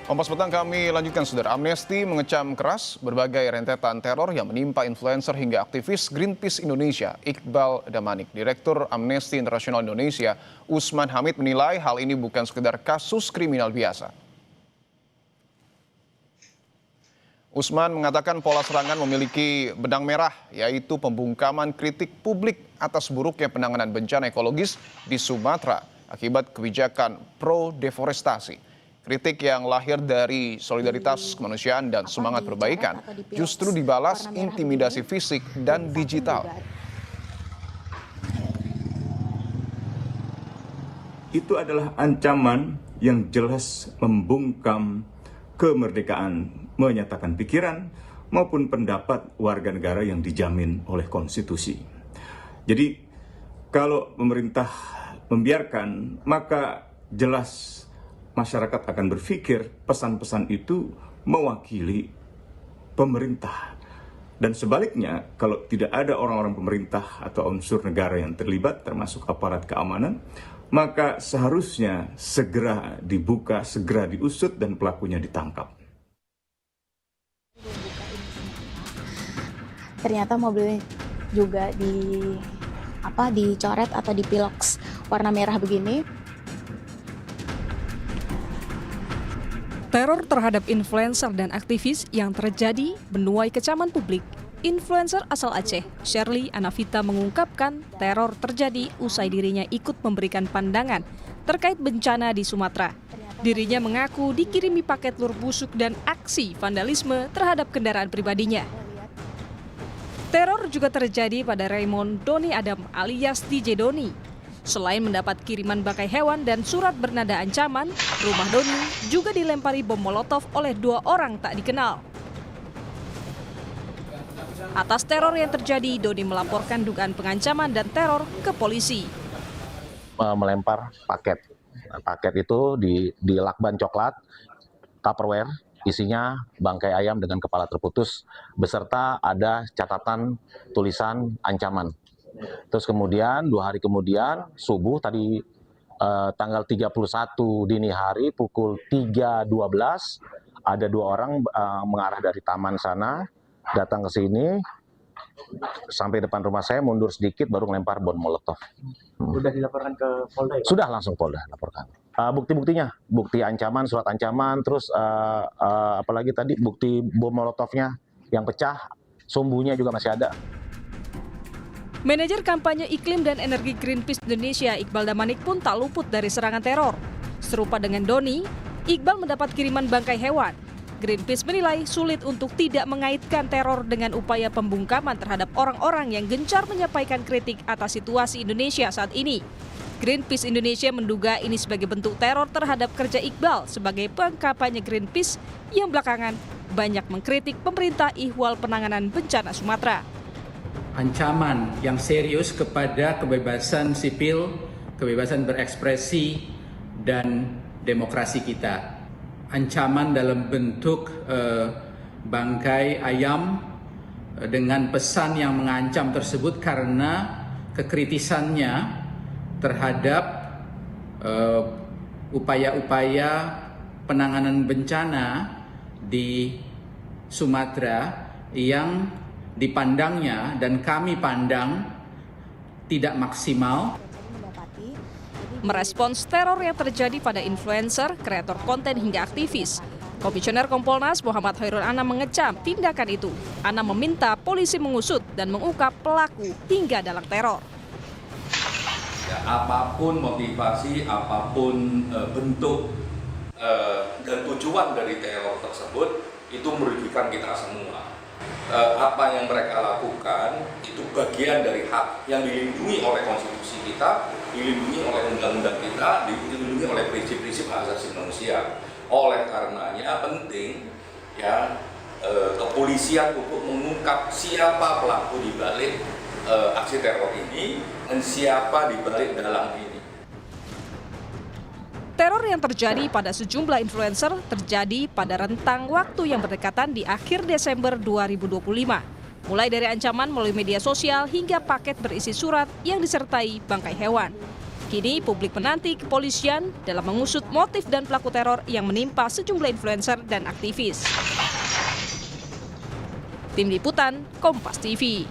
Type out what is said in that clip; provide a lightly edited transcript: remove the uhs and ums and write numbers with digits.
Kompas Petang kami lanjutkan, saudara. Amnesty mengecam keras berbagai rentetan teror yang menimpa influencer hingga aktivis Greenpeace Indonesia, Iqbal Damanik. Direktur Amnesty International Indonesia, Usman Hamid, menilai hal ini bukan sekedar kasus kriminal biasa. Usman mengatakan pola serangan memiliki benang merah, yaitu pembungkaman kritik publik atas buruknya penanganan bencana ekologis di Sumatera akibat kebijakan pro-deforestasi. Kritik yang lahir dari solidaritas kemanusiaan dan semangat perbaikan justru dibalas intimidasi fisik dan digital. Itu adalah ancaman yang jelas membungkam kemerdekaan menyatakan pikiran maupun pendapat warga negara yang dijamin oleh konstitusi. Jadi kalau pemerintah membiarkan, maka jelas masyarakat akan berpikir pesan-pesan itu mewakili pemerintah. Dan sebaliknya, kalau tidak ada orang-orang pemerintah atau unsur negara yang terlibat, termasuk aparat keamanan, maka seharusnya segera dibuka, segera diusut, dan pelakunya ditangkap. Ternyata mobilnya juga dicoret atau dipiloks warna merah begini. Teror terhadap influencer dan aktivis yang terjadi menuai kecaman publik. Influencer asal Aceh, Shirley Anavita, mengungkapkan teror terjadi usai dirinya ikut memberikan pandangan terkait bencana di Sumatera. Dirinya mengaku dikirimi paket telur busuk dan aksi vandalisme terhadap kendaraan pribadinya. Teror juga terjadi pada Raymond Doni Adam alias DJ Doni. Selain mendapat kiriman bangkai hewan dan surat bernada ancaman, rumah Doni juga dilempari bom molotov oleh 2 orang tak dikenal. Atas teror yang terjadi, Doni melaporkan dugaan pengancaman dan teror ke polisi. Melempar paket. Paket itu di lakban coklat, Tupperware, isinya bangkai ayam dengan kepala terputus, beserta ada catatan tulisan ancaman. Terus kemudian 2 hari kemudian subuh tadi tanggal 31 dini hari pukul 3.12 ada 2 orang mengarah dari taman sana datang ke sini sampai depan rumah saya, mundur sedikit baru melempar bom molotov. Sudah dilaporkan ke Polda ya? Sudah, langsung Polda laporkan. Bukti-buktinya, bukti ancaman, surat ancaman, terus apalagi tadi bukti bom molotovnya yang pecah, sumbunya juga masih ada. Manajer kampanye iklim dan energi Greenpeace Indonesia, Iqbal Damanik, pun tak luput dari serangan teror. Serupa dengan Doni, Iqbal mendapat kiriman bangkai hewan. Greenpeace menilai sulit untuk tidak mengaitkan teror dengan upaya pembungkaman terhadap orang-orang yang gencar menyampaikan kritik atas situasi Indonesia saat ini. Greenpeace Indonesia menduga ini sebagai bentuk teror terhadap kerja Iqbal sebagai pengkampanye Greenpeace yang belakangan banyak mengkritik pemerintah ihwal penanganan bencana Sumatera. Ancaman yang serius kepada kebebasan sipil, kebebasan berekspresi, dan demokrasi kita. Ancaman dalam bentuk bangkai ayam dengan pesan yang mengancam tersebut karena kekritisannya terhadap upaya-upaya penanganan bencana di Sumatera yang dipandangnya dan kami pandang tidak maksimal. Merespons teror yang terjadi pada influencer, kreator konten hingga aktivis, Komisioner Kompolnas Muhammad Khairul Anam mengecam tindakan itu. Anam meminta polisi mengusut dan mengungkap pelaku hingga dalang teror. Ya, apapun motivasi, apapun bentuk dan tujuan dari teror tersebut itu merugikan kita semua. Apa yang mereka lakukan itu bagian dari hak yang dilindungi oleh konstitusi kita, dilindungi oleh undang-undang kita, dilindungi oleh prinsip-prinsip hak asasi manusia. Oleh karenanya penting ya kepolisian untuk mengungkap siapa pelaku di balik aksi teror ini dan siapa di balik dalang ini. Teror yang terjadi pada sejumlah influencer terjadi pada rentang waktu yang berdekatan di akhir Desember 2025. Mulai dari ancaman melalui media sosial hingga paket berisi surat yang disertai bangkai hewan. Kini publik menanti kepolisian dalam mengusut motif dan pelaku teror yang menimpa sejumlah influencer dan aktivis. Tim Liputan, Kompas TV.